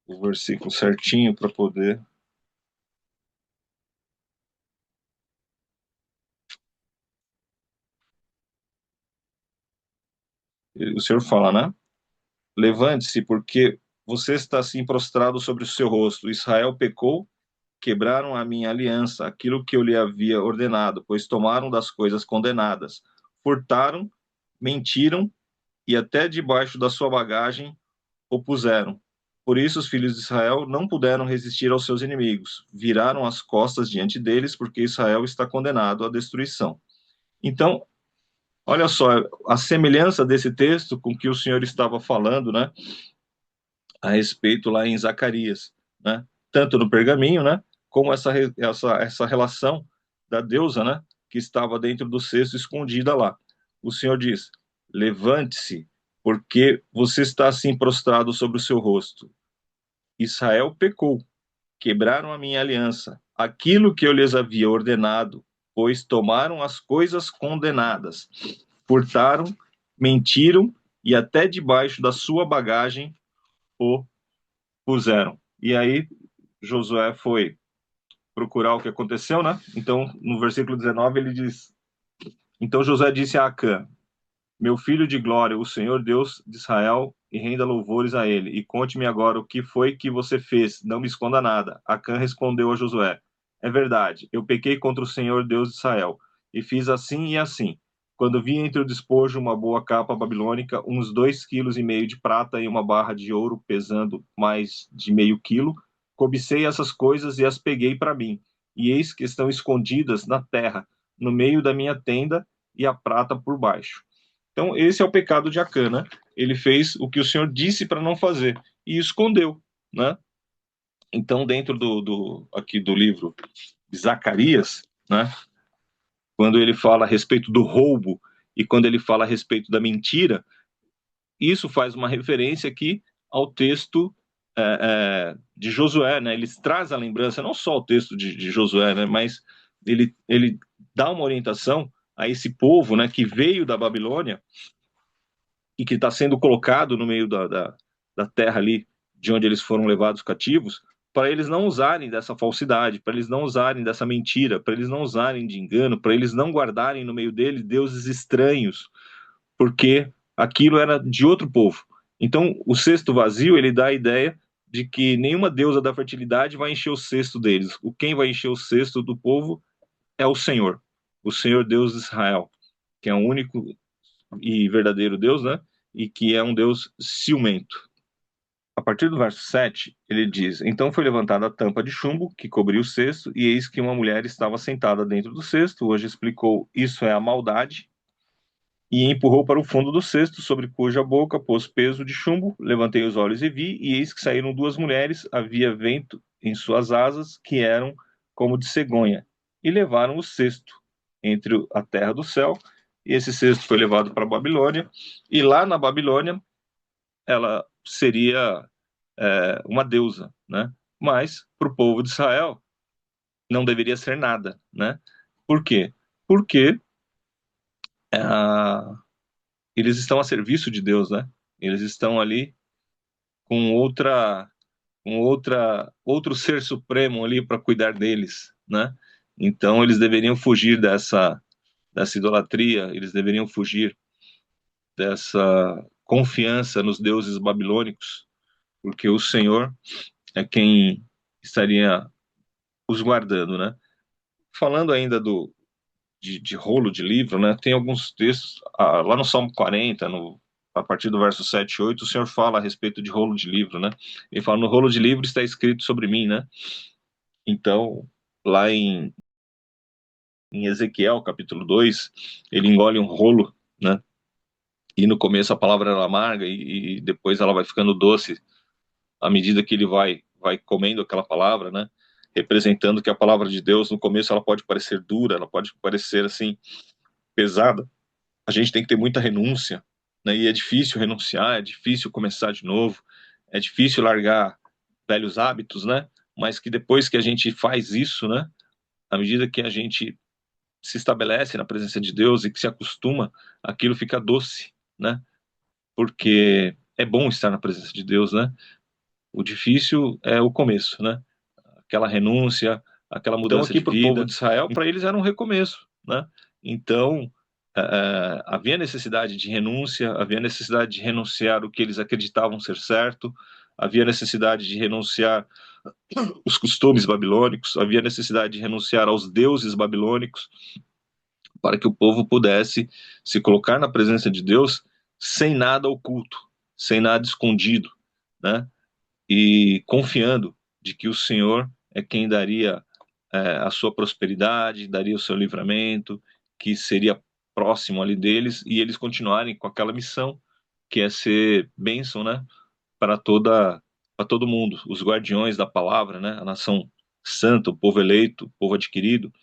O versículo certinho para poder O Senhor fala, né? Levante-se, porque você está assim prostrado sobre o seu rosto. Israel pecou, quebraram a minha aliança, aquilo que eu lhe havia ordenado, pois tomaram das coisas condenadas, furtaram, mentiram e até debaixo da sua bagagem o puseram. Por isso os filhos de Israel não puderam resistir aos seus inimigos, viraram as costas diante deles, porque Israel está condenado à destruição. Então, olha só, a semelhança desse texto com que o Senhor estava falando, né, a respeito lá em Zacarias, né, tanto no pergaminho, né, como essa relação da deusa, né, que estava dentro do cesto escondida lá. O Senhor diz: levante-se, porque você está assim prostrado sobre o seu rosto. Israel pecou, quebraram a minha aliança, aquilo que eu lhes havia ordenado, pois tomaram as coisas condenadas, furtaram, mentiram e até debaixo da sua bagagem o puseram. E aí Josué foi procurar o que aconteceu, né? Então, no versículo 19, ele diz: Então Josué disse a Acã: Meu filho de glória, o Senhor Deus de Israel, e renda louvores a ele. E conte-me agora o que foi que você fez, não me esconda nada. Acã respondeu a Josué: É verdade, eu pequei contra o Senhor Deus de Israel, e fiz assim e assim. Quando vi entre o despojo uma boa capa babilônica, uns 2,5 quilos de prata e uma barra de ouro pesando mais de meio quilo, cobicei essas coisas e as peguei para mim. E eis que estão escondidas na terra, no meio da minha tenda, e a prata por baixo. Então, esse é o pecado de Acã, né? Ele fez o que o Senhor disse para não fazer e escondeu, né? Então, dentro aqui do livro de Zacarias, né? Quando ele fala a respeito do roubo e quando ele fala a respeito da mentira, isso faz uma referência aqui ao texto de Josué, né? Ele traz a lembrança, não só o texto de Josué, né? Mas ele dá uma orientação a esse povo, né? Que veio da Babilônia e que está sendo colocado no meio da terra ali, de onde eles foram levados cativos, para eles não usarem dessa falsidade, para eles não usarem dessa mentira, para eles não usarem de engano, para eles não guardarem no meio deles deuses estranhos, porque aquilo era de outro povo. Então, o cesto vazio, ele dá a ideia de que nenhuma deusa da fertilidade vai encher o cesto deles. Quem vai encher o cesto do povo é o Senhor Deus de Israel, que é o único e verdadeiro Deus, né? E que é um Deus ciumento. A partir do verso 7, ele diz: Então foi levantada a tampa de chumbo que cobriu o cesto, e eis que uma mulher estava sentada dentro do cesto. Hoje explicou: Isso é a maldade. E empurrou para o fundo do cesto, sobre cuja boca pôs peso de chumbo. Levantei os olhos e vi, e eis que saíram duas mulheres. Havia vento em suas asas, que eram como de cegonha, e levaram o cesto entre a terra do céu. E esse cesto foi levado para a Babilônia, e lá na Babilônia ela seria uma deusa, né? Mas para o povo de Israel não deveria ser nada, né? Por quê? Porque eles estão a serviço de Deus, né? Eles estão ali com outro ser supremo ali para cuidar deles, né? Então eles deveriam fugir dessa idolatria, eles deveriam fugir dessa confiança nos deuses babilônicos, porque o Senhor é quem estaria os guardando, né? Falando ainda de rolo de livro, né? Tem alguns textos, lá no Salmo 40, a partir do verso 7 e 8, o Senhor fala a respeito de rolo de livro, né? Ele fala: no rolo de livro está escrito sobre mim, né? Então, lá em Ezequiel, capítulo 2, ele engole um rolo, né? E no começo a palavra era amarga e depois ela vai ficando doce à medida que ele vai comendo aquela palavra, né? Representando que a palavra de Deus, no começo, ela pode parecer dura, ela pode parecer, assim, pesada. A gente tem que ter muita renúncia, né? E é difícil renunciar, é difícil começar de novo, é difícil largar velhos hábitos, né? Mas que depois que a gente faz isso, né? À medida que a gente se estabelece na presença de Deus e que se acostuma, aquilo fica doce, né? Porque é bom estar na presença de Deus, né? O difícil é o começo, né? Aquela renúncia, aquela mudança de vida. Então, aqui para o povo de Israel, para eles era um recomeço, né? Então, havia necessidade de renúncia, havia necessidade de renunciar o que eles acreditavam ser certo, havia necessidade de renunciar os costumes babilônicos, havia necessidade de renunciar aos deuses babilônicos, para que o povo pudesse se colocar na presença de Deus sem nada oculto, sem nada escondido, né? E confiando de que o Senhor é quem daria a sua prosperidade, daria o seu livramento, que seria próximo ali deles, e eles continuarem com aquela missão, que é ser bênção, né, para todo mundo, os guardiões da palavra, né, a nação santa, o povo eleito, o povo adquirido,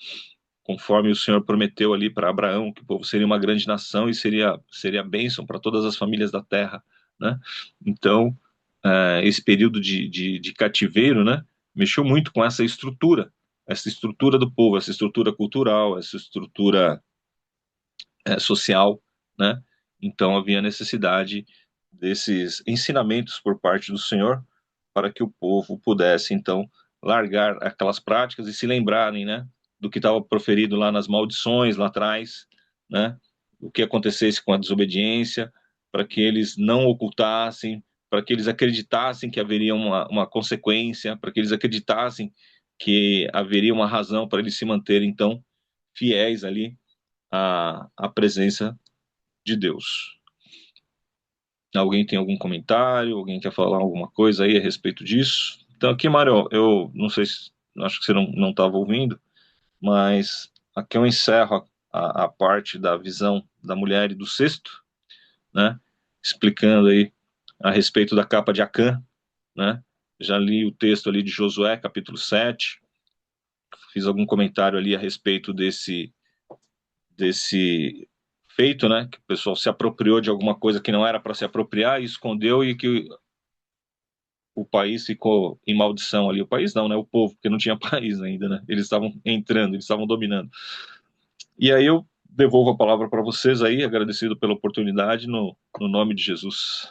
conforme o Senhor prometeu ali para Abraão, que o povo seria uma grande nação e seria bênção para todas as famílias da terra, né? Então, esse período de cativeiro, né, mexeu muito com essa estrutura do povo, essa estrutura cultural, essa estrutura social, né? Então havia necessidade desses ensinamentos por parte do Senhor para que o povo pudesse então largar aquelas práticas e se lembrarem, né, do que estava proferido lá nas maldições lá atrás, né? O que acontecesse com a desobediência, para que eles não ocultassem, para que eles acreditassem que haveria uma consequência, para que eles acreditassem que haveria uma razão para eles se manterem então fiéis ali à presença de Deus. Alguém tem algum comentário? Alguém quer falar alguma coisa aí a respeito disso? Então aqui, Mário, eu não sei se, acho que você não estava ouvindo, mas aqui eu encerro a parte da visão da mulher e do cesto, né? Explicando aí a respeito da capa de Acã, né? Já li o texto ali de Josué, capítulo 7, fiz algum comentário ali a respeito desse feito, né? Que o pessoal se apropriou de alguma coisa que não era para se apropriar e escondeu e que o país ficou em maldição ali. O país não, né? O povo, porque não tinha país ainda, né? Eles estavam entrando, eles estavam dominando. E aí eu devolvo a palavra para vocês aí, agradecido pela oportunidade, no nome de Jesus.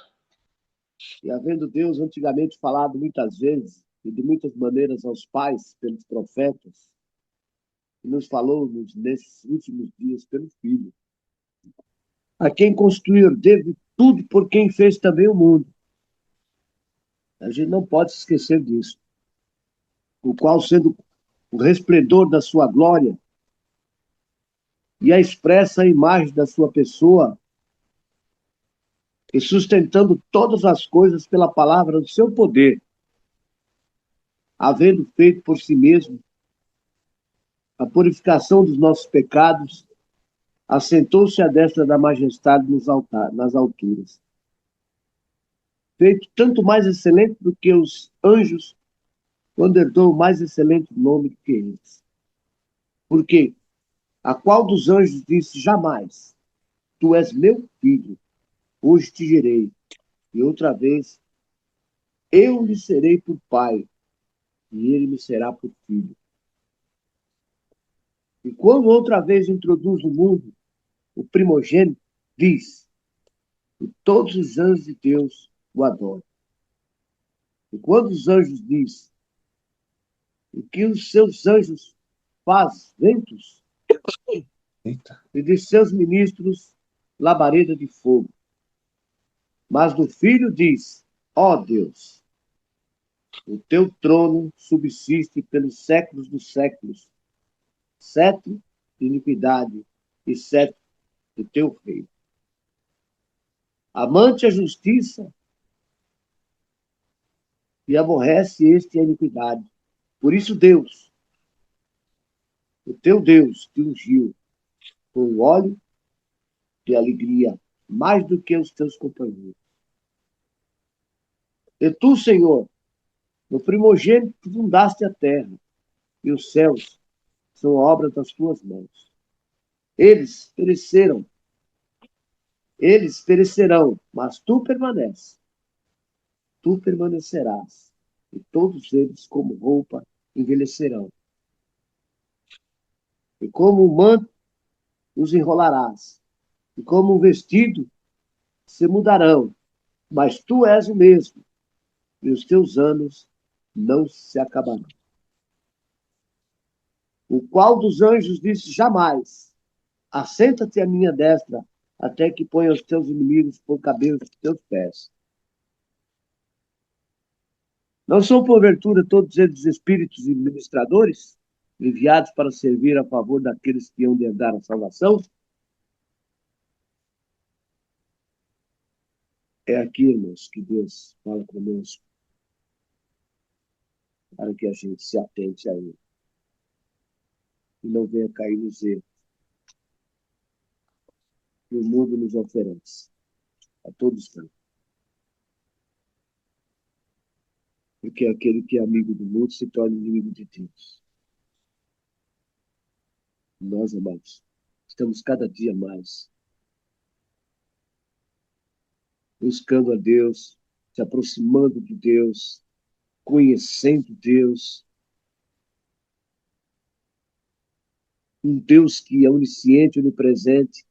E havendo Deus antigamente falado muitas vezes e de muitas maneiras aos pais pelos profetas, e nos falou nesses últimos dias pelo Filho, a quem construir deve tudo por quem fez também o mundo. A gente não pode se esquecer disso. O qual, sendo o resplendor da sua glória e a expressa imagem da sua pessoa, e sustentando todas as coisas pela palavra do seu poder, havendo feito por si mesmo a purificação dos nossos pecados, assentou-se à destra da majestade nas alturas. Feito tanto mais excelente do que os anjos, quando herdou o mais excelente nome do que eles. Porque a qual dos anjos disse jamais: Tu és meu filho, hoje te gerei. E outra vez, eu lhe serei por pai, e ele me será por filho. E quando outra vez introduz no mundo o primogênito, diz: E todos os anjos de Deus o adoram. E quando os anjos diz: O que os seus anjos faz ventos, Eita. e de seus ministros labareda de fogo. Mas do filho diz: Ó Deus, o teu trono subsiste pelos séculos dos séculos, cetro de iniquidade e cetro do teu reino. Amante a justiça e aborrece este a iniquidade. Por isso Deus, o teu Deus, te ungiu com o óleo de alegria, mais do que os teus companheiros. E tu, Senhor, no primogênito fundaste a terra, e os céus são obra das tuas mãos. Eles perecerão, mas tu permaneces. Tu permanecerás, e todos eles, como roupa, envelhecerão. E como um manto os enrolarás, e como um vestido se mudarão, mas tu és o mesmo, e os teus anos não se acabarão. O qual dos anjos disse jamais: Assenta-te à minha destra, até que ponha os teus inimigos por cabelos dos teus pés. Não são, porventura, todos eles espíritos e ministradores, enviados para servir a favor daqueles que hão de herdar a salvação? É aqui, irmãos, que Deus fala conosco, para que a gente se atente a Ele e não venha cair nos erros que o mundo nos oferece, a todos tanto. Porque aquele que é amigo do mundo se torna inimigo de Deus. Nós, amados, estamos cada dia mais buscando a Deus, se aproximando de Deus, conhecendo Deus, um Deus que é onisciente, onipresente,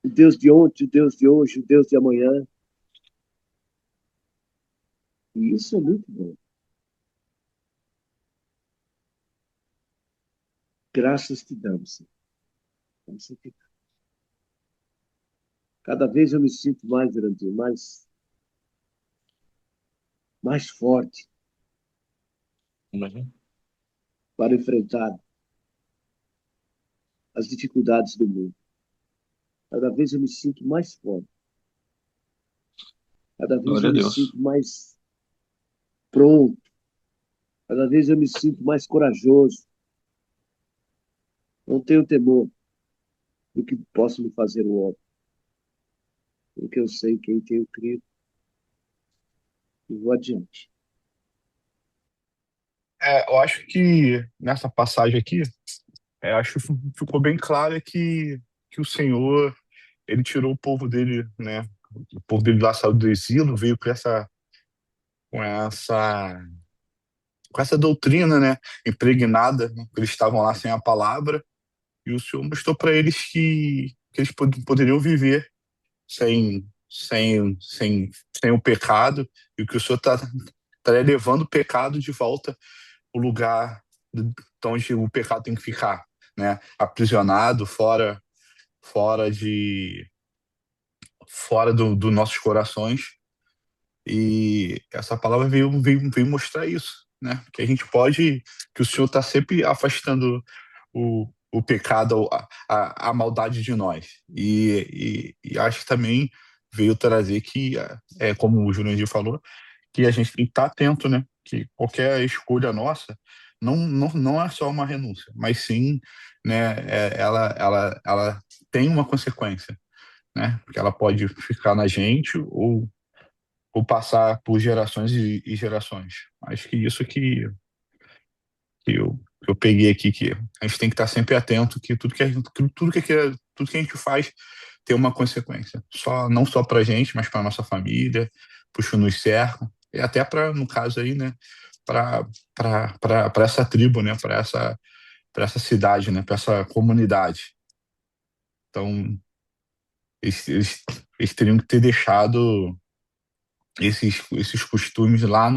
o Deus de ontem, o Deus de hoje, o Deus de amanhã. E isso é muito bom. Graças te damos, Senhor. Cada vez eu me sinto mais grande, mais forte Uhum. para enfrentar as dificuldades do mundo. Cada vez eu me sinto mais forte. Cada vez Glória eu a me Deus. sinto mais pronto. Cada vez eu me sinto mais corajoso. Não tenho temor do que possa me fazer o homem. Porque eu sei quem tenho crido e vou adiante. Eu acho que nessa passagem aqui, acho que ficou bem claro que o Senhor, ele tirou o povo dele, né? O povo dele lá saiu do exílio, veio com essa, com essa doutrina, né? Impregnada, né? Eles estavam lá sem a palavra, e o Senhor mostrou para eles que eles poderiam viver sem o pecado, e que o Senhor tá levando o pecado de volta o lugar de onde o pecado tem que ficar, né? Aprisionado, fora de fora dos nossos corações. E essa palavra veio mostrar isso, né? Que a gente pode, que o Senhor está sempre afastando o pecado, a maldade de nós. E acho que também veio trazer que, como o Jurandir falou, que a gente tem que estar atento, né? Que qualquer escolha nossa não é só uma renúncia, mas sim, né? Ela tem uma consequência, né? Porque ela pode ficar na gente ou passar por gerações e gerações. Acho que isso que eu peguei aqui, que a gente tem que estar sempre atento, que tudo que a gente faz tem uma consequência. Não só para a gente, mas para nossa família, para os que nos cercam, e até para, no caso aí, né, para essa tribo, né, para essa cidade, né, para essa comunidade. Então, eles teriam que ter deixado esses costumes lá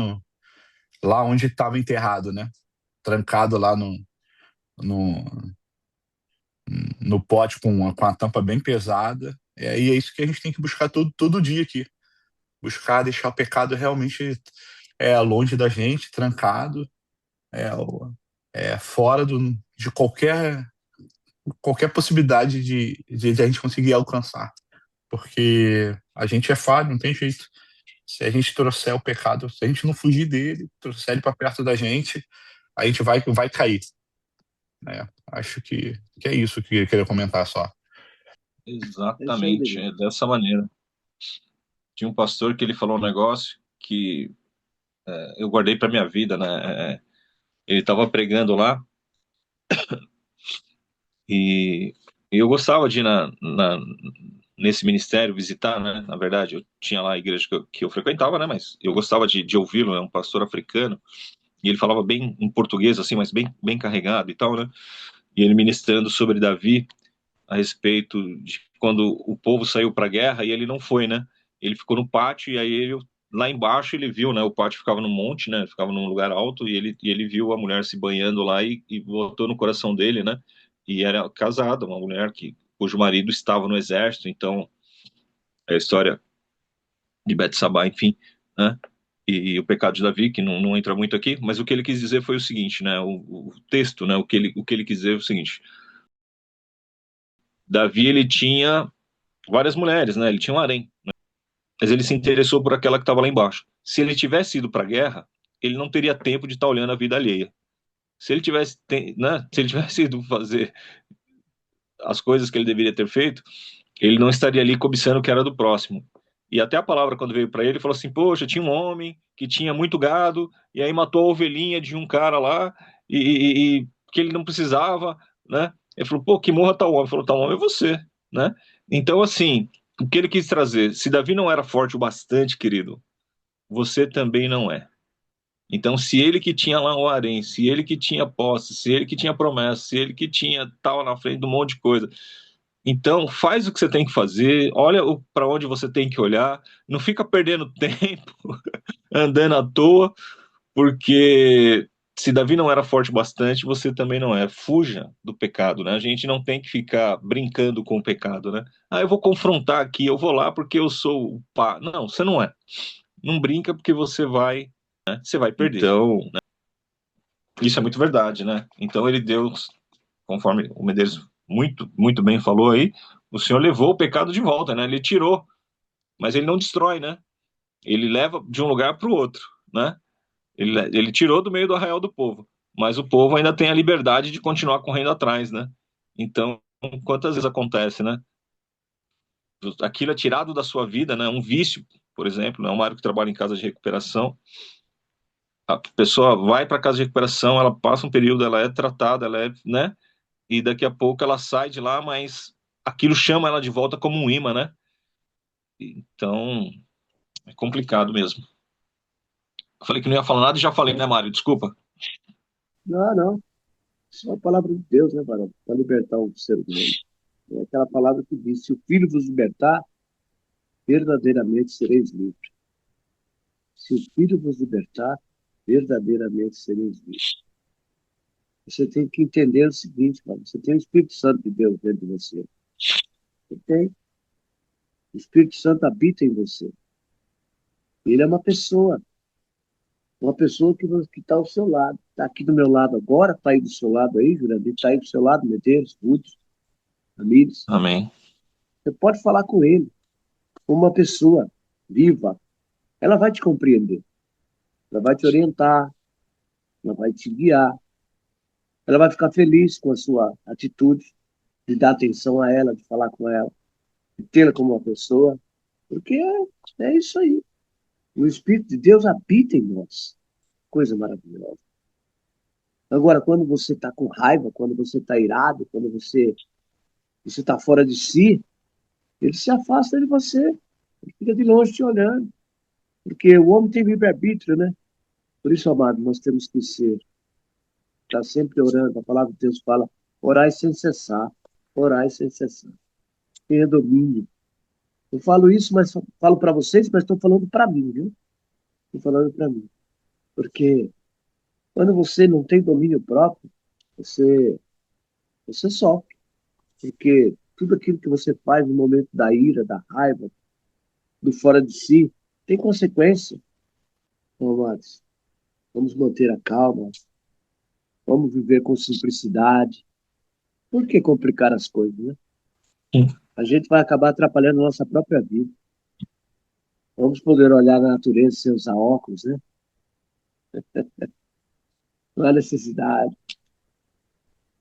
onde estava enterrado, né? Trancado lá no, no pote com a tampa bem pesada. E aí é isso que a gente tem que buscar todo dia aqui. Buscar deixar o pecado realmente longe da gente, trancado, é, fora de qualquer possibilidade de a gente conseguir alcançar. Porque a gente é falho, não tem jeito. Se a gente trouxer o pecado, se a gente não fugir dele, trouxer ele para perto da gente, a gente vai cair, né? Acho que é isso que eu queria comentar só. É isso aí, Exatamente, Daniel. é dessa maneira. Tinha um pastor que ele falou um negócio que eu guardei para minha vida, né? Ele estava pregando lá e eu gostava de ir nesse ministério visitar, né? Na verdade, eu tinha lá a igreja que eu frequentava, né? Mas eu gostava de ouvi-lo, é um pastor africano, e ele falava bem em português, assim, mas bem carregado e tal, né? E ele ministrando sobre Davi a respeito de quando o povo saiu para a guerra e ele não foi, né? Ele ficou no pátio e aí lá embaixo ele viu, né? O pátio ficava no monte, né? Ficava num lugar alto e ele viu a mulher se banhando lá e botou no coração dele, né? e era casada, uma mulher cujo marido estava no exército, então é a história de Betsabá, enfim, né? E o pecado de Davi, que não entra muito aqui, mas o que ele quis dizer foi o seguinte, né? O texto, né? O que ele quis dizer é o seguinte: Davi, ele tinha várias mulheres, né? Ele tinha um harém, né? Mas ele se interessou por aquela que estava lá embaixo. Se ele tivesse ido para a guerra, ele não teria tempo de estar olhando a vida alheia. Se ele tivesse, né? Se ele tivesse ido fazer as coisas que ele deveria ter feito, ele não estaria ali cobiçando o que era do próximo. E até a palavra, quando veio para ele, falou assim: poxa, tinha um homem que tinha muito gado, e aí matou a ovelhinha de um cara lá, e que ele não precisava, né? Ele falou: pô, que morra tal homem. Ele falou: tal homem é você, né? Então, assim, o que ele quis trazer? Se Davi não era forte o bastante, querido, você também não é. Então, se ele que tinha lá o harém, se ele que tinha posse, se ele que tinha promessa, se ele que tinha tal na frente de um monte de coisa, então, faz o que você tem que fazer, olha para onde você tem que olhar, não fica perdendo tempo andando à toa, porque se Davi não era forte bastante, você também não é. Fuja do pecado, né? A gente não tem que ficar brincando com o pecado, né? Ah, eu vou confrontar aqui, eu vou lá porque eu sou o pá. Não, você não é. Não brinca porque você vai perder. Então, né? Isso é muito verdade, né? Então ele deu, conforme o Medeiros muito, muito bem falou aí, o Senhor levou o pecado de volta, né? Ele tirou, mas ele não destrói, né? Ele leva de um lugar para o outro, né? Ele tirou do meio do arraial do povo, mas o povo ainda tem a liberdade de continuar correndo atrás, né? Então, quantas vezes acontece, né? Aquilo é tirado da sua vida, né? Um vício, por exemplo, né? Um Mário que trabalha em casa de recuperação, a pessoa vai para casa de recuperação, ela passa um período, ela é tratada, ela é, né? E daqui a pouco ela sai de lá, mas aquilo chama ela de volta como um imã, né? Então, é complicado mesmo. Eu falei que não ia falar nada e já falei, né, Mário? Desculpa. Não, não. Isso é uma palavra de Deus, né, Barão? Para libertar o ser humano. É aquela palavra que diz: se o Filho vos libertar, verdadeiramente sereis livres. Se o Filho vos libertar, verdadeiramente sereis livres. Você tem que entender o seguinte, cara, você tem o Espírito Santo de Deus dentro de você. Você tem. O Espírito Santo habita em você. Ele é uma pessoa que está ao seu lado. Está aqui do meu lado agora, está aí do seu lado aí, Jurandir, está aí do seu lado, Medeiros, Rudes, Amires. Amém. Você pode falar com ele, como uma pessoa viva. Ela vai te compreender, ela vai te orientar, ela vai te guiar, ela vai ficar feliz com a sua atitude de dar atenção a ela, de falar com ela, de tê-la como uma pessoa, porque é isso aí. O Espírito de Deus habita em nós. Coisa maravilhosa. Agora, quando você está com raiva, quando você está irado, quando você está fora de si, ele se afasta de você. Ele fica de longe te olhando. Porque o homem tem livre-arbítrio, né? Por isso, amado, nós temos que estar sempre orando. A palavra de Deus fala: orai sem cessar. Orai sem cessar. Tenha domínio. Eu falo isso, mas falo para vocês, mas estou falando para mim, viu? Estou falando para mim. Porque quando você não tem domínio próprio, você, você sofre. Porque tudo aquilo que você faz no momento da ira, da raiva, do fora de si, tem consequência. Então, amados, vamos manter a calma, vamos viver com simplicidade. Por que complicar as coisas, né? Sim. A gente vai acabar atrapalhando a nossa própria vida. Vamos poder olhar a natureza sem usar óculos, né? Não há necessidade.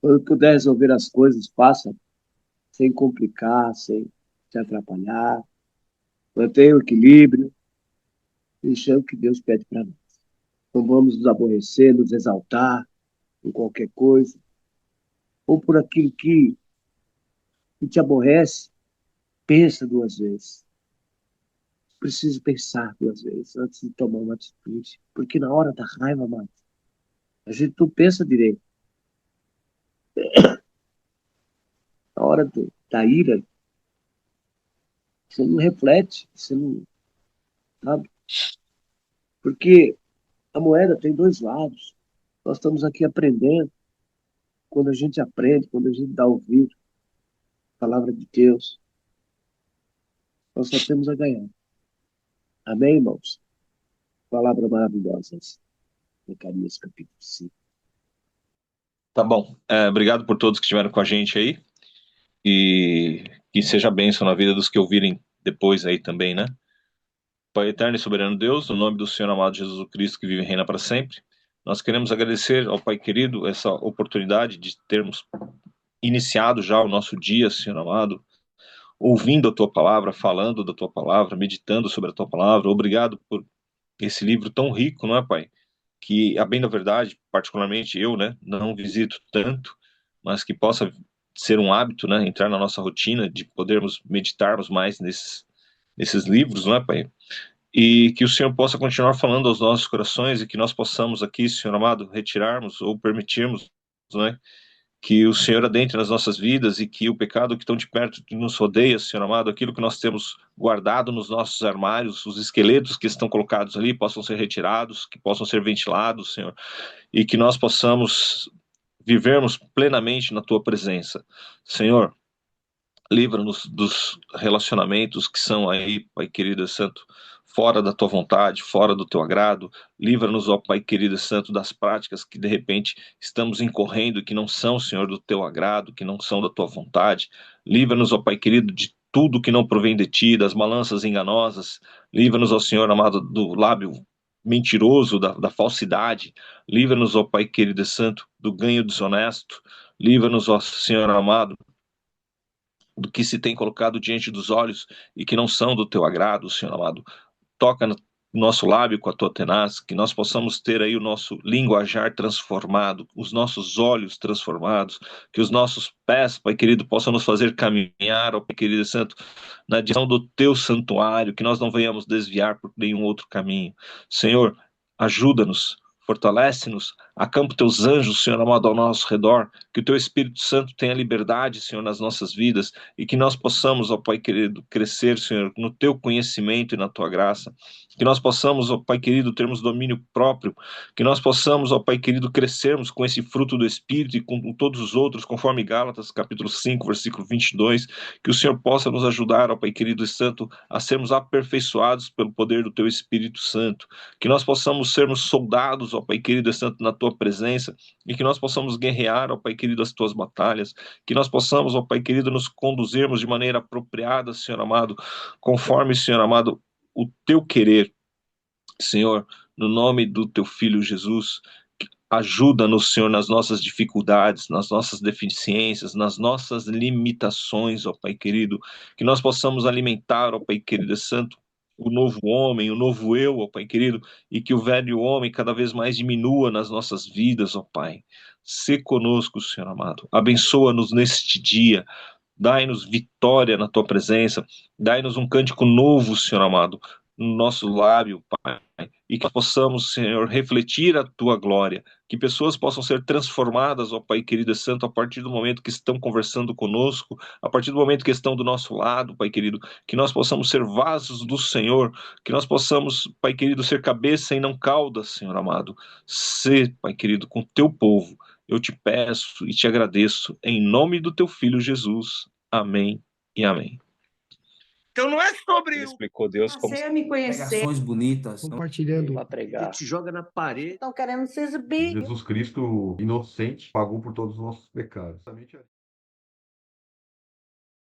Quando puder resolver as coisas, faça sem complicar, sem se atrapalhar. Mantenha o equilíbrio. Isso é o que Deus pede para nós. Não vamos nos aborrecer, nos exaltar em qualquer coisa, ou por aquilo que te aborrece, pensa duas vezes. Preciso pensar duas vezes antes de tomar uma atitude. Porque na hora da raiva, mano, a gente não pensa direito. Na hora da ira, você não reflete, você não, sabe? Porque a moeda tem dois lados. Nós estamos aqui aprendendo. quando a gente aprende, quando a gente dá ouvido à palavra de Deus, nós só temos a ganhar. Amém, irmãos? Palavra maravilhosa, Zacarias capítulo 5. Tá bom. Obrigado por todos que estiveram com a gente aí. E que seja bênção na vida dos que ouvirem depois aí também, né? Pai eterno e soberano Deus, no nome do Senhor amado Jesus Cristo, que vive e reina para sempre, nós queremos agradecer ao Pai querido essa oportunidade de termos iniciado já o nosso dia, Senhor amado, ouvindo a Tua palavra, falando da Tua palavra, meditando sobre a Tua palavra. Obrigado por esse livro tão rico, não é, Pai? Que, a bem da verdade, particularmente eu, né, não visito tanto, mas que possa ser um hábito, né, entrar na nossa rotina de podermos meditarmos mais nesses livros, não é, Pai? E que o Senhor possa continuar falando aos nossos corações e que nós possamos aqui, Senhor amado, retirarmos ou permitirmos, não é? Que o Senhor adentre nas nossas vidas e que o pecado que tão de perto que nos rodeia, Senhor amado, aquilo que nós temos guardado nos nossos armários, os esqueletos que estão colocados ali possam ser retirados, que possam ser ventilados, Senhor, e que nós possamos vivermos plenamente na Tua presença. Senhor, livra-nos dos relacionamentos que são aí, Pai querido e santo, fora da tua vontade, fora do teu agrado. Livra-nos, ó Pai querido e santo, das práticas que de repente estamos incorrendo, que não são, Senhor, do teu agrado, que não são da tua vontade. Livra-nos, ó Pai querido, de tudo que não provém de ti, das balanças enganosas. Livra-nos, ó Senhor amado, do lábio mentiroso, da falsidade. Livra-nos, ó Pai querido e santo, do ganho desonesto. Livra-nos, ó Senhor amado, do que se tem colocado diante dos olhos e que não são do teu agrado, Senhor amado. Toca no nosso lábio com a tua tenaz, que nós possamos ter aí o nosso linguajar transformado, os nossos olhos transformados, que os nossos pés, Pai querido, possam nos fazer caminhar, ó Pai querido e santo, na direção do teu santuário, que nós não venhamos desviar por nenhum outro caminho. Senhor, ajuda-nos, fortalece-nos, acampa teus anjos, Senhor amado, ao nosso redor, que o teu Espírito Santo tenha liberdade, Senhor, nas nossas vidas, e que nós possamos, ó Pai querido, crescer, Senhor, no teu conhecimento e na tua graça, que nós possamos, ó Pai querido, termos domínio próprio, que nós possamos, ó Pai querido, crescermos com esse fruto do Espírito e com todos os outros, conforme Gálatas, capítulo 5, versículo 22, que o Senhor possa nos ajudar, ó Pai querido e santo, a sermos aperfeiçoados pelo poder do teu Espírito Santo, que nós possamos sermos soldados, ó Pai querido e santo, na tua presença, e que nós possamos guerrear, ó Pai querido, as tuas batalhas, que nós possamos, ó Pai querido, nos conduzirmos de maneira apropriada, Senhor amado, conforme, Senhor amado, o teu querer, Senhor, no nome do teu Filho Jesus. Ajuda-nos, Senhor, nas nossas dificuldades, nas nossas deficiências, nas nossas limitações, ó Pai querido, que nós possamos alimentar, ó Pai querido santo, o novo homem, o novo eu, ó Pai querido, e que o velho homem cada vez mais diminua nas nossas vidas, ó Pai. Sê conosco, Senhor amado. Abençoa-nos neste dia. Dai-nos vitória na tua presença. Dai-nos um cântico novo, Senhor amado, no nosso lábio, Pai. E que possamos, Senhor, refletir a tua glória. Que pessoas possam ser transformadas, ó Pai querido e santo, a partir do momento que estão conversando conosco, a partir do momento que estão do nosso lado, Pai querido. Que nós possamos ser vasos do Senhor. Que nós possamos, Pai querido, ser cabeça e não cauda, Senhor amado. Ser, Pai querido, com o teu povo. Eu te peço e te agradeço em nome do teu Filho Jesus. Amém e amém. Então não é sobre Ele explicou Deus como Você me conhecer. Pregações bonitas. Compartilhando. Para pregar. Te joga na parede. Estão querendo se exibir. Jesus Cristo, inocente, pagou por todos os nossos pecados.